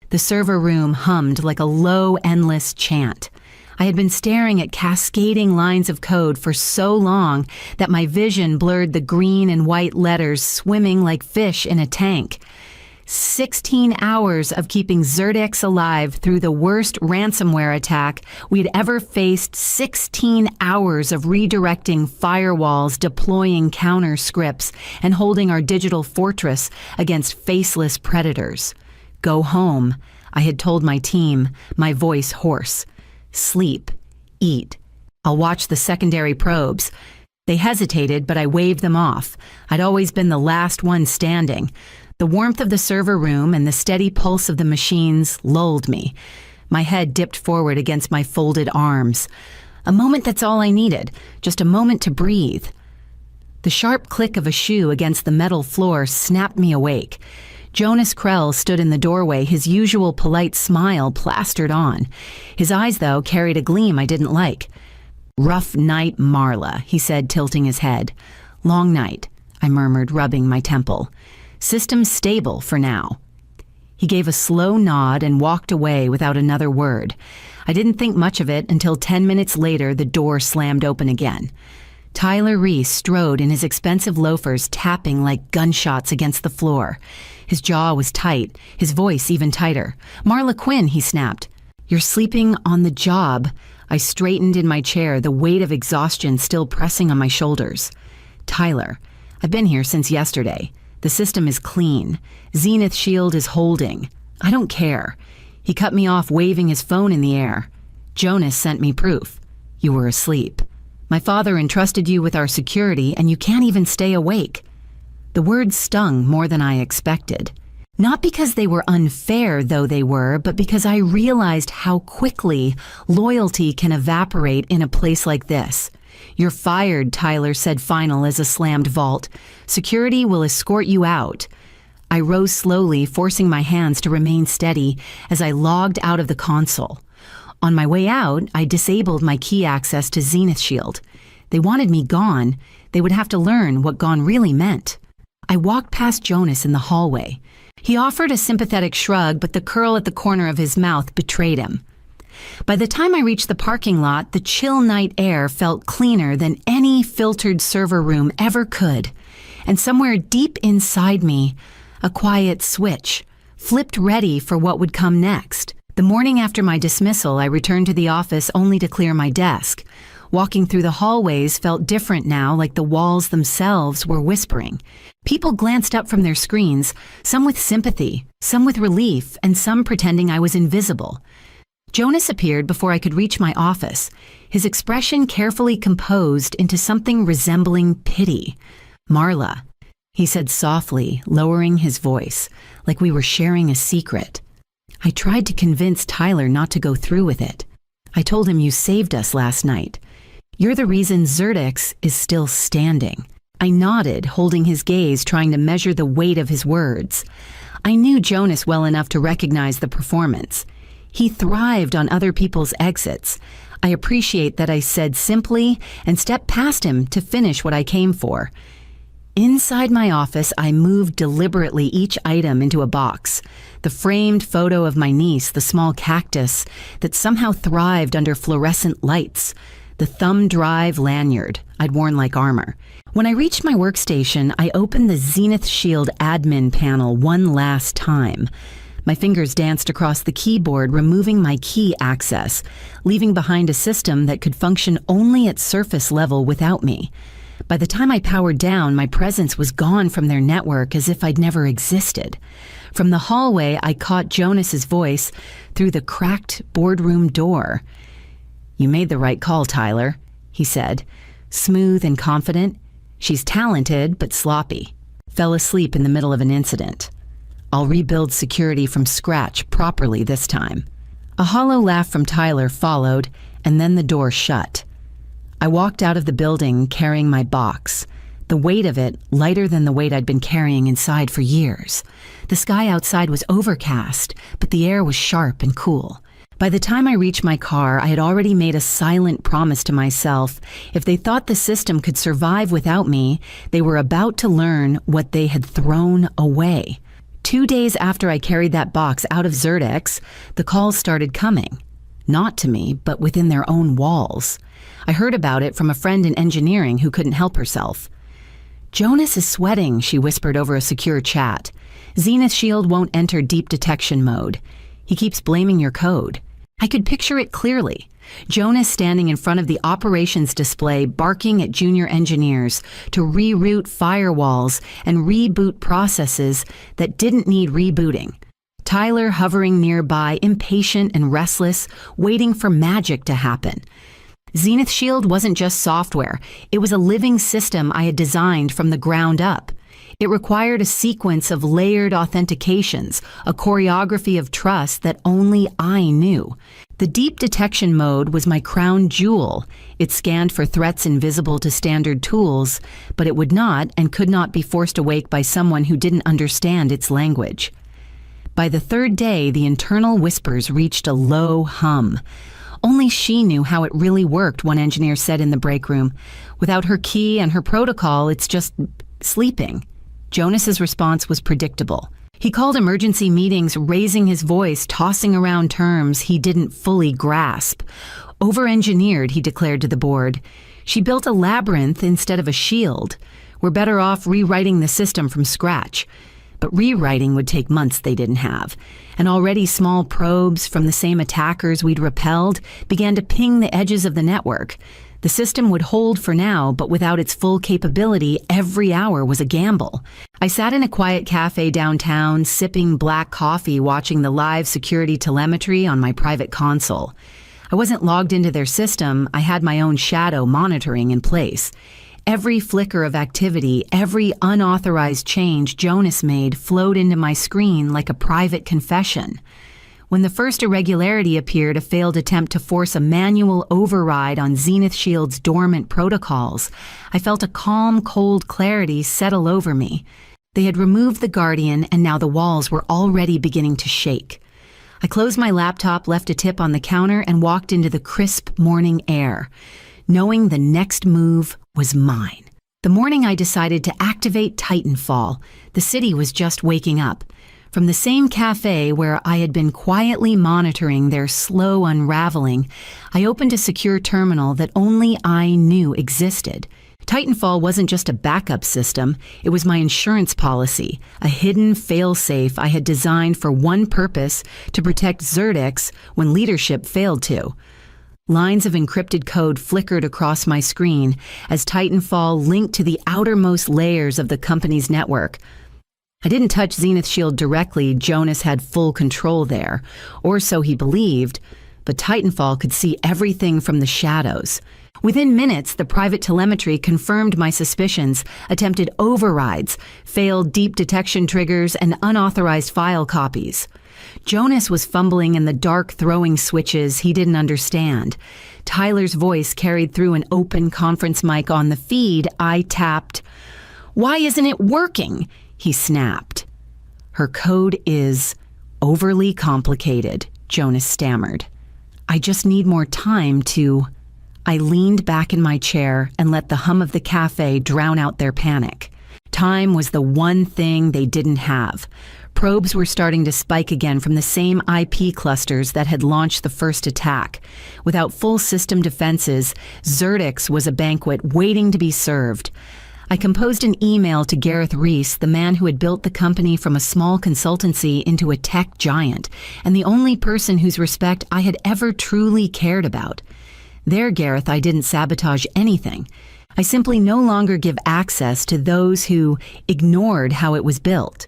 The server room hummed like a low, endless chant. I had been staring at cascading lines of code for so long that my vision blurred the green and white letters swimming like fish in a tank. 16 hours of keeping Zerdex alive through the worst ransomware attack we'd ever faced, 16 hours of redirecting firewalls, deploying counter scripts, and holding our digital fortress against faceless predators. Go home, I had told my team, my voice hoarse. Sleep, eat. I'll watch the secondary probes. They hesitated, but I waved them off. I'd always been the last one standing. The warmth of the server room and the steady pulse of the machines lulled me. My head dipped forward against my folded arms. A moment that's all I needed, just a moment to breathe. The sharp click of a shoe against the metal floor snapped me awake. Jonas Krell stood in the doorway, his usual polite smile plastered on. His eyes, though, carried a gleam I didn't like. "Rough night, Marla," he said, tilting his head. "Long night," I murmured, rubbing my temple. "System stable for now." He gave a slow nod and walked away without another word. I didn't think much of it until 10 minutes later the door slammed open again. Tyler Reese strode in his expensive loafers, tapping like gunshots against the floor. His jaw was tight, his voice even tighter. "Marla Quinn," he snapped. "You're sleeping on the job." I straightened in my chair, the weight of exhaustion still pressing on my shoulders. "Tyler, I've been here since yesterday. The system is clean. Zenith Shield is holding. I don't care." He cut me off, waving his phone in the air. "Jonas sent me proof. You were asleep. My father entrusted you with our security, and you can't even stay awake." The words stung more than I expected. Not because they were unfair, though they were, but because I realized how quickly loyalty can evaporate in a place like this. "You're fired," Tyler said final as a slammed vault. "Security will escort you out." I rose slowly, forcing my hands to remain steady as I logged out of the console. On my way out, I disabled my key access to Zenith Shield. They wanted me gone. They would have to learn what gone really meant. I walked past Jonas in the hallway. He offered a sympathetic shrug, but the curl at the corner of his mouth betrayed him. By the time I reached the parking lot, the chill night air felt cleaner than any filtered server room ever could. And somewhere deep inside me, a quiet switch, flipped ready for what would come next. The morning after my dismissal, I returned to the office only to clear my desk. Walking through the hallways felt different now, like the walls themselves were whispering. People glanced up from their screens, some with sympathy, some with relief, and some pretending I was invisible. Jonas appeared before I could reach my office, his expression carefully composed into something resembling pity. "Marla," he said softly, lowering his voice, like we were sharing a secret. I tried to convince Tyler not to go through with it. I told him you saved us last night. You're the reason Zerdex is still standing. I nodded, holding his gaze, trying to measure the weight of his words. I knew Jonas well enough to recognize the performance. He thrived on other people's exits. I appreciate that I said simply and stepped past him to finish what I came for. Inside my office, I moved deliberately each item into a box. The framed photo of my niece, the small cactus that somehow thrived under fluorescent lights. The thumb drive lanyard I'd worn like armor. When I reached my workstation, I opened the Zenith Shield admin panel one last time. My fingers danced across the keyboard, removing my key access, leaving behind a system that could function only at surface level without me. By the time I powered down, my presence was gone from their network as if I'd never existed. From the hallway, I caught Jonas's voice through the cracked boardroom door. "You made the right call, Tyler," he said, smooth and confident. "She's talented, but sloppy. Fell asleep in the middle of an incident. I'll rebuild security from scratch properly this time." A hollow laugh from Tyler followed, and then the door shut. I walked out of the building carrying my box, the weight of it lighter than the weight I'd been carrying inside for years. The sky outside was overcast, but the air was sharp and cool. By the time I reached my car, I had already made a silent promise to myself. If they thought the system could survive without me, they were about to learn what they had thrown away. 2 days after I carried that box out of Zerdex, the calls started coming. Not to me, but within their own walls. I heard about it from a friend in engineering who couldn't help herself. "Jonas is sweating," she whispered over a secure chat. "Zenith Shield won't enter deep detection mode. He keeps blaming your code." I could picture it clearly. Jonas standing in front of the operations display, barking at junior engineers to reroute firewalls and reboot processes that didn't need rebooting. Tyler hovering nearby, impatient and restless, waiting for magic to happen. Zenith Shield wasn't just software. It was a living system I had designed from the ground up. It required a sequence of layered authentications, a choreography of trust that only I knew. The deep detection mode was my crown jewel. It scanned for threats invisible to standard tools, but it would not and could not be forced awake by someone who didn't understand its language. By the third day, the internal whispers reached a low hum. Only she knew how it really worked, one engineer said in the break room. Without her key and her protocol, it's just sleeping. Jonas's response was predictable. He called emergency meetings, raising his voice, tossing around terms he didn't fully grasp. Over-engineered, he declared to the board. She built a labyrinth instead of a shield. We're better off rewriting the system from scratch. But rewriting would take months they didn't have. And already small probes from the same attackers we'd repelled began to ping the edges of the network. The system would hold for now, but without its full capability, every hour was a gamble. I sat in a quiet cafe downtown, sipping black coffee, watching the live security telemetry on my private console. I wasn't logged into their system. I had my own shadow monitoring in place. Every flicker of activity, every unauthorized change Jonas made flowed into my screen like a private confession. When the first irregularity appeared, a failed attempt to force a manual override on Zenith Shield's dormant protocols, I felt a calm, cold clarity settle over me. They had removed the Guardian, and now the walls were already beginning to shake. I closed my laptop, left a tip on the counter, and walked into the crisp morning air, knowing the next move was mine. The morning I decided to activate Titanfall, the city was just waking up. From the same cafe where I had been quietly monitoring their slow unraveling, I opened a secure terminal that only I knew existed. Titanfall wasn't just a backup system, it was my insurance policy, a hidden fail-safe I had designed for one purpose: to protect Zerdex when leadership failed to. Lines of encrypted code flickered across my screen as Titanfall linked to the outermost layers of the company's network. I didn't touch Zenith Shield directly. Jonas had full control there, or so he believed, but Titanfall could see everything from the shadows. Within minutes, the private telemetry confirmed my suspicions: attempted overrides, failed deep detection triggers, and unauthorized file copies. Jonas was fumbling in the dark, throwing switches he didn't understand. Tyler's voice carried through an open conference mic on the feed. I tapped. "Why isn't it working?" he snapped. "Her code is overly complicated," Jonas stammered. "I just need more time to..." I leaned back in my chair and let the hum of the cafe drown out their panic. Time was the one thing they didn't have. Probes were starting to spike again from the same IP clusters that had launched the first attack. Without full system defenses, Zerdex was a banquet waiting to be served. I composed an email to Gareth Reese, the man who had built the company from a small consultancy into a tech giant, and the only person whose respect I had ever truly cared about. There, Gareth, I didn't sabotage anything. I simply no longer give access to those who ignored how it was built.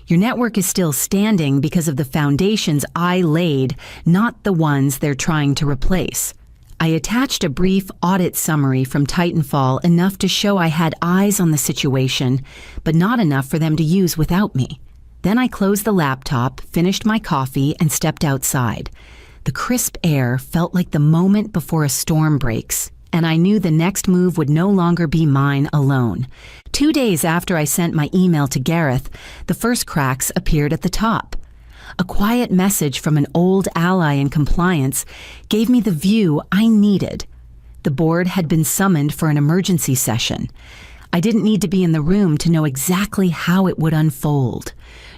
Your network is still standing because of the foundations I laid, not the ones they're trying to replace. I attached a brief audit summary from Titanfall, enough to show I had eyes on the situation, but not enough for them to use without me. Then I closed the laptop, finished my coffee, and stepped outside. The crisp air felt like the moment before a storm breaks, and I knew the next move would no longer be mine alone. 2 days after I sent my email to Gareth, the first cracks appeared at the top. A quiet message from an old ally in compliance gave me the view I needed. The board had been summoned for an emergency session. I didn't need to be in the room to know exactly how it would unfold.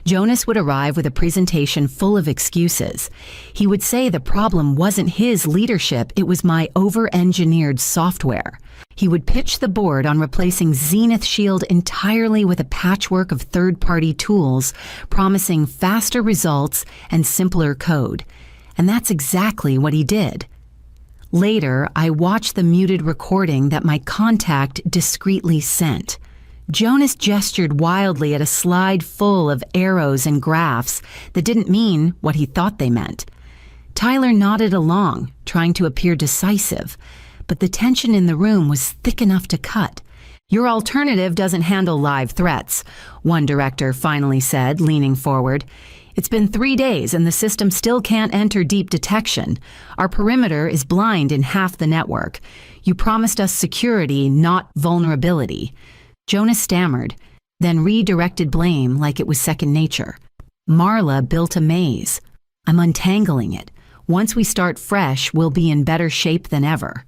Jonas would arrive with a presentation full of excuses. He would say the problem wasn't his leadership, it was my over-engineered software. He would pitch the board on replacing Zenith Shield entirely with a patchwork of third-party tools, promising faster results and simpler code. And that's exactly what he did. Later, I watched the muted recording that my contact discreetly sent. Jonas gestured wildly at a slide full of arrows and graphs that didn't mean what he thought they meant. Tyler nodded along, trying to appear decisive, but the tension in the room was thick enough to cut. "Your alternative doesn't handle live threats," one director finally said, leaning forward. "It's been 3 days and the system still can't enter deep detection. Our perimeter is blind in half the network. You promised us security, not vulnerability." Jonas stammered, then redirected blame like it was second nature. "Marla built a maze. I'm untangling it. Once we start fresh, we'll be in better shape than ever."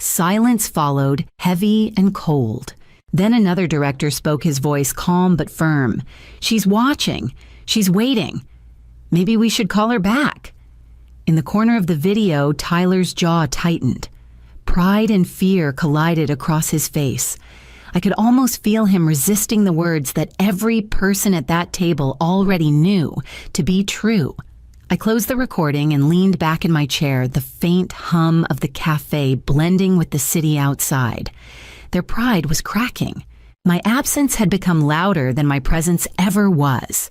Silence followed, heavy and cold. Then another director spoke, his voice calm but firm. "She's watching. She's waiting. Maybe we should call her back." In the corner of the video, Tyler's jaw tightened. Pride and fear collided across his face. I could almost feel him resisting the words that every person at that table already knew to be true. I closed the recording and leaned back in my chair, the faint hum of the cafe blending with the city outside. Their pride was cracking. My absence had become louder than my presence ever was.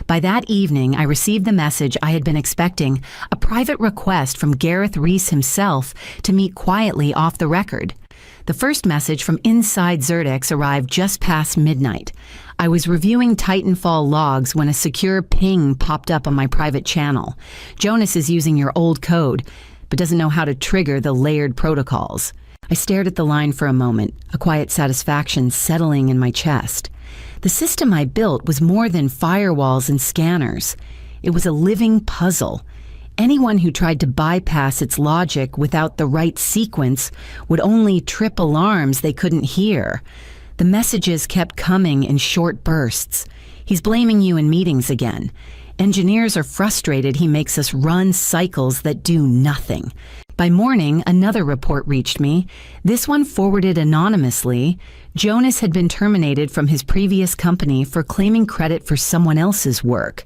By that evening, I received the message I had been expecting, a private request from Gareth Reese himself to meet quietly off the record. The first message from inside Zertix arrived just past midnight. I was reviewing Titanfall logs when a secure ping popped up on my private channel. "Jonas is using your old code, but doesn't know how to trigger the layered protocols." I stared at the line for a moment, a quiet satisfaction settling in my chest. The system I built was more than firewalls and scanners. It was a living puzzle. Anyone who tried to bypass its logic without the right sequence would only trip alarms they couldn't hear. The messages kept coming in short bursts. "He's blaming you in meetings again. Engineers are frustrated he makes us run cycles that do nothing." By morning, another report reached me. This one forwarded anonymously. Jonas had been terminated from his previous company for claiming credit for someone else's work.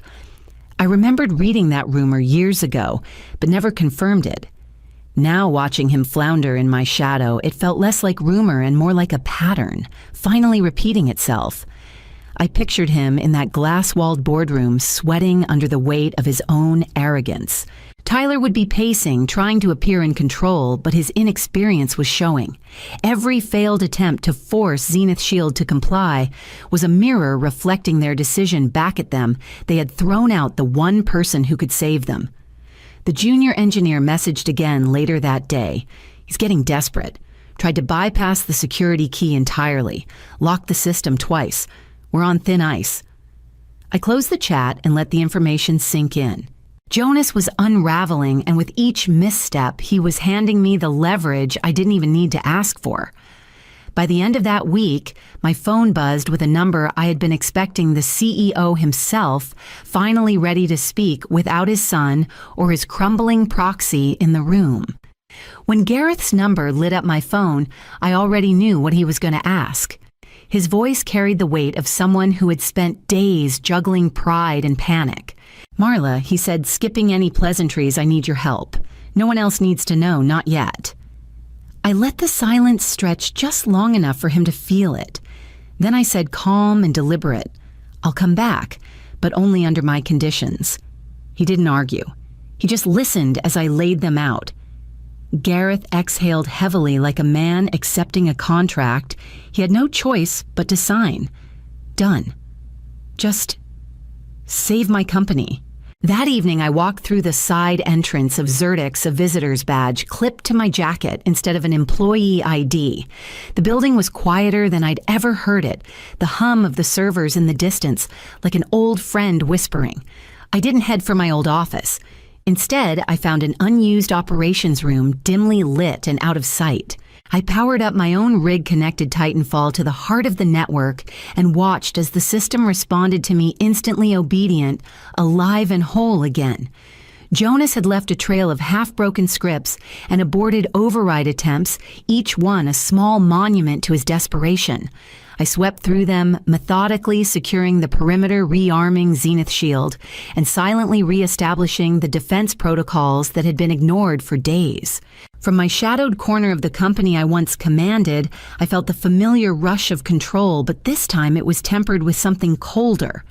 I remembered reading that rumor years ago, but never confirmed it. Now, watching him flounder in my shadow, it felt less like rumor and more like a pattern, finally repeating itself. I pictured him in that glass-walled boardroom, sweating under the weight of his own arrogance. Tyler would be pacing, trying to appear in control, but his inexperience was showing. Every failed attempt to force Zenith Shield to comply was a mirror reflecting their decision back at them. They had thrown out the one person who could save them. The junior engineer messaged again later that day. He's getting desperate. Tried to bypass the security key entirely. Locked the system twice. We're on thin ice. I closed the chat and let the information sink in. Jonas was unraveling, and with each misstep, he was handing me the leverage I didn't even need to ask for. By the end of that week, my phone buzzed with a number I had been expecting the CEO himself, finally ready to speak without his son or his crumbling proxy in the room. When Gareth's number lit up my phone, I already knew what he was going to ask. His voice carried the weight of someone who had spent days juggling pride and panic. "Marla," he said, skipping any pleasantries, "I need your help. No one else needs to know, not yet." I let the silence stretch just long enough for him to feel it. Then I said, calm and deliberate, "I'll come back, but only under my conditions." He didn't argue. He just listened as I laid them out. Gareth exhaled heavily like a man accepting a contract he had no choice but to sign. Done. Just save my company. That evening, I walked through the side entrance of Zertix, a visitor's badge clipped to my jacket instead of an employee ID. The building was quieter than I'd ever heard it, the hum of the servers in the distance, like an old friend whispering. I didn't head for my old office. Instead, I found an unused operations room dimly lit and out of sight. I powered up my own rig-connected Titanfall to the heart of the network and watched as the system responded to me instantly obedient, alive and whole again. Jonas had left a trail of half-broken scripts and aborted override attempts, each one a small monument to his desperation. I swept through them, methodically securing the perimeter rearming Zenith shield and silently re-establishing the defense protocols that had been ignored for days. From my shadowed corner of the company I once commanded, I felt the familiar rush of control, but this time it was tempered with something colder.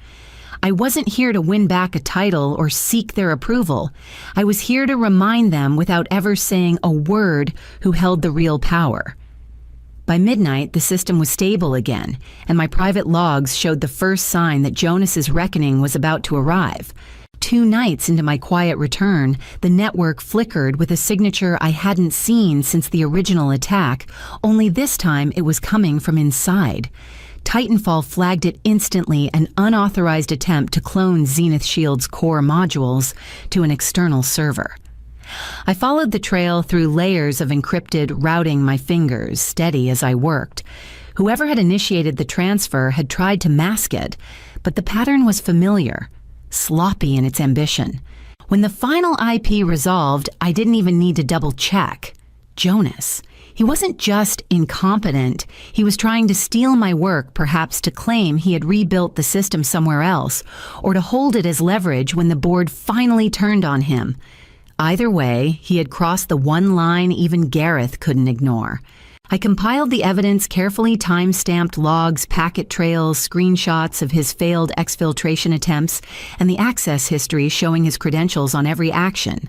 I wasn't here to win back a title or seek their approval. I was here to remind them without ever saying a word who held the real power. By midnight, the system was stable again, and my private logs showed the first sign that Jonas's reckoning was about to arrive. 2 nights into my quiet return, the network flickered with a signature I hadn't seen since the original attack, only this time it was coming from inside. Titanfall flagged it instantly, an unauthorized attempt to clone Zenith Shield's core modules to an external server. I followed the trail through layers of encrypted routing my fingers, steady as I worked. Whoever had initiated the transfer had tried to mask it, but the pattern was familiar, sloppy in its ambition. When the final IP resolved, I didn't even need to double-check. Jonas. He wasn't just incompetent, he was trying to steal my work, perhaps to claim he had rebuilt the system somewhere else, or to hold it as leverage when the board finally turned on him. Either way, he had crossed the one line even Gareth couldn't ignore. I compiled the evidence, carefully time-stamped logs, packet trails, screenshots of his failed exfiltration attempts, and the access history showing his credentials on every action.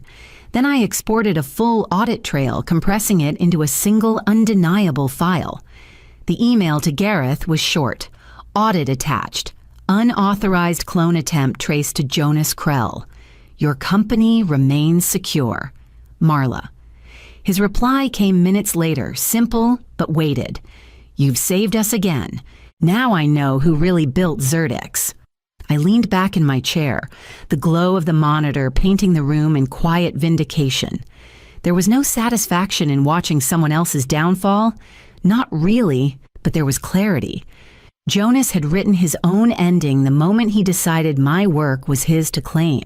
Then I exported a full audit trail, compressing it into a single, undeniable file. The email to Gareth was short. Audit attached. Unauthorized clone attempt traced to Jonas Krell. Your company remains secure. Marla. His reply came minutes later, simple but weighted. You've saved us again. Now I know who really built Zerdix. I leaned back in my chair, the glow of the monitor painting the room in quiet vindication. There was no satisfaction in watching someone else's downfall. Not really, but there was clarity. Jonas had written his own ending the moment he decided my work was his to claim.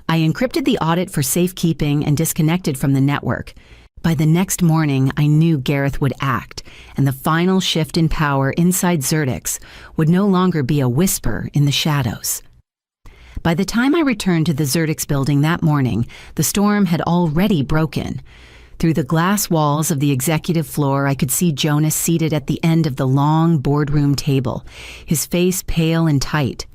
I encrypted the audit for safekeeping and disconnected from the network. By the next morning, I knew Gareth would act, and the final shift in power inside Zerdix would no longer be a whisper in the shadows. By the time I returned to the Zerdix building that morning, the storm had already broken. Through the glass walls of the executive floor, I could see Jonas seated at the end of the long boardroom table, his face pale and tight.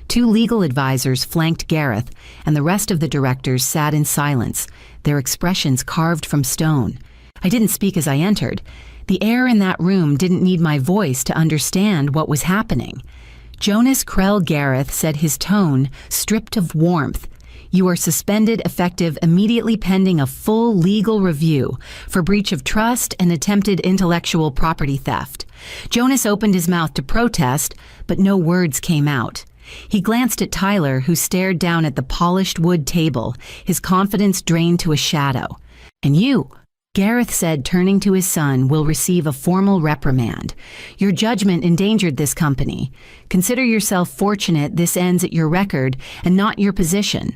2 legal advisors flanked Gareth, and the rest of the directors sat in silence, their expressions carved from stone. I didn't speak as I entered. The air in that room didn't need my voice to understand what was happening. Jonas Krell Gareth said, his tone stripped of warmth. You are suspended effective immediately pending a full legal review for breach of trust and attempted intellectual property theft. Jonas opened his mouth to protest, but no words came out. He glanced at Tyler, who stared down at the polished wood table, his confidence drained to a shadow. And you, Gareth said, turning to his son, will receive a formal reprimand. Your judgment endangered this company. Consider yourself fortunate this ends at your record and not your position.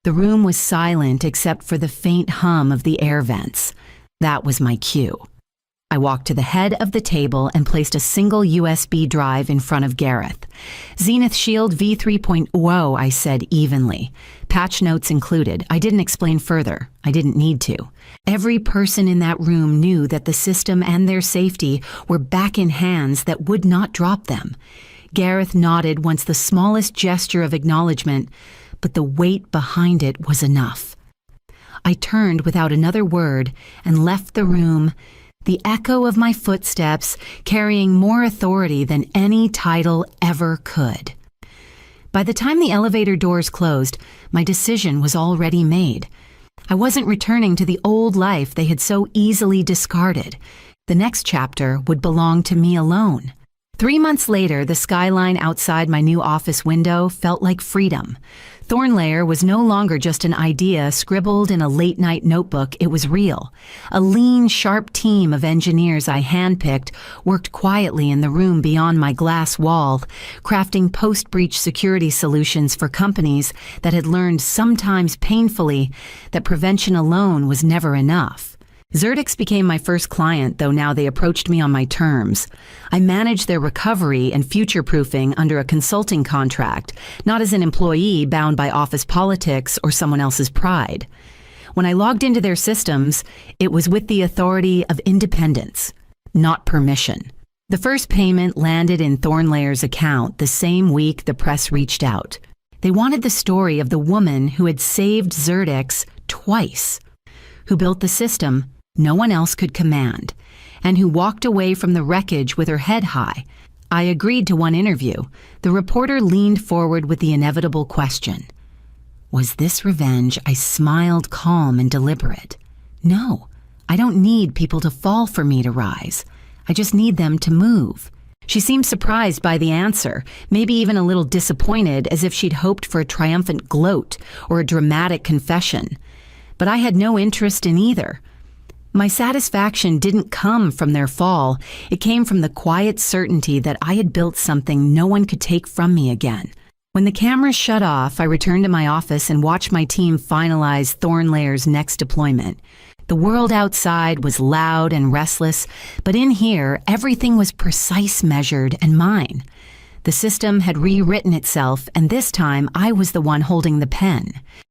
The room was silent except for the faint hum of the air vents. That was my cue. I walked to the head of the table and placed a single USB drive in front of Gareth. Zenith Shield v3.0, I said evenly. Patch notes included. I didn't explain further. I didn't need to. Every person in that room knew that the system and their safety were back in hands that would not drop them. Gareth nodded once the smallest gesture of acknowledgement, but the weight behind it was enough. I turned without another word and left the room, the echo of my footsteps carrying more authority than any title ever could. By the time the elevator doors closed, my decision was already made. I wasn't returning to the old life they had so easily discarded. The next chapter would belong to me alone. 3 months later, the skyline outside my new office window felt like freedom. Thornlayer was no longer just an idea scribbled in a late-night notebook. It was real. A lean, sharp team of engineers I handpicked worked quietly in the room beyond my glass wall, crafting post-breach security solutions for companies that had learned, sometimes painfully, that prevention alone was never enough. Zerdix became my first client, though now they approached me on my terms. I managed their recovery and future-proofing under a consulting contract, not as an employee bound by office politics or someone else's pride. When I logged into their systems, it was with the authority of independence, not permission. The first payment landed in Thornlayer's account the same week the press reached out. They wanted the story of the woman who had saved Zerdix twice, who built the system no one else could command, and who walked away from the wreckage with her head high. I agreed to one interview. The reporter leaned forward with the inevitable question. Was this revenge? I smiled, calm and deliberate. No, I don't need people to fall for me to rise. I just need them to move. She seemed surprised by the answer, maybe even a little disappointed, as if she'd hoped for a triumphant gloat or a dramatic confession. But I had no interest in either. My satisfaction didn't come from their fall. It came from the quiet certainty that I had built something no one could take from me again. When the cameras shut off, I returned to my office and watched my team finalize Thornlayer's next deployment. The world outside was loud and restless, but in here, everything was precise, measured, and mine. The system had rewritten itself, and this time I was the one holding the pen.